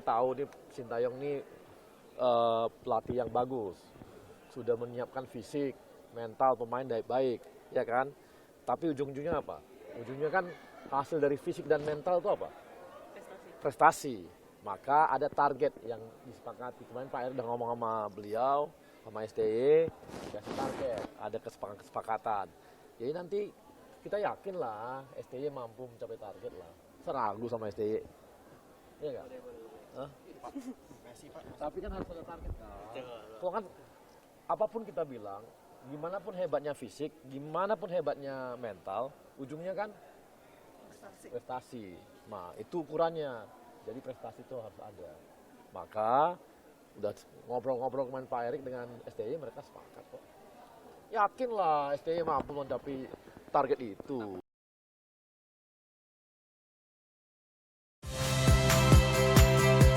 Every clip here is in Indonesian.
tahu nih Sintayong ini pelatih yang bagus, sudah menyiapkan fisik, mental pemain baik, ya kan? Tapi ujung-ujungnya apa? Ujungnya kan hasil dari fisik dan mental itu apa? Prestasi. Maka ada target yang disepakati. Kemarin Pak Erick udah ngomong sama beliau, sama STY, dikasih target, ada kesepakatan. Jadi nanti kita yakin lah STY mampu mencapai target lah. Seragu sama STY. Iya nggak? Tapi kan harus ada target kan. Kalau kan apapun kita bilang, gimana pun hebatnya fisik, gimana pun hebatnya mental, ujungnya kan prestasi. Nah, itu ukurannya. Jadi prestasi itu harus ada. Maka udah ngobrol-ngobrol kemarin Pak Erick dengan STY, mereka sepakat kok. Yakinlah STY mampu mencapai target itu.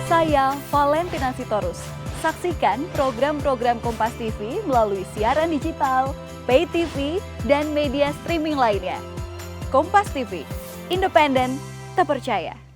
Saya Valentina Sitorus. Saksikan program-program Kompas TV melalui siaran digital, pay TV, dan media streaming lainnya. Kompas TV, independen, terpercaya.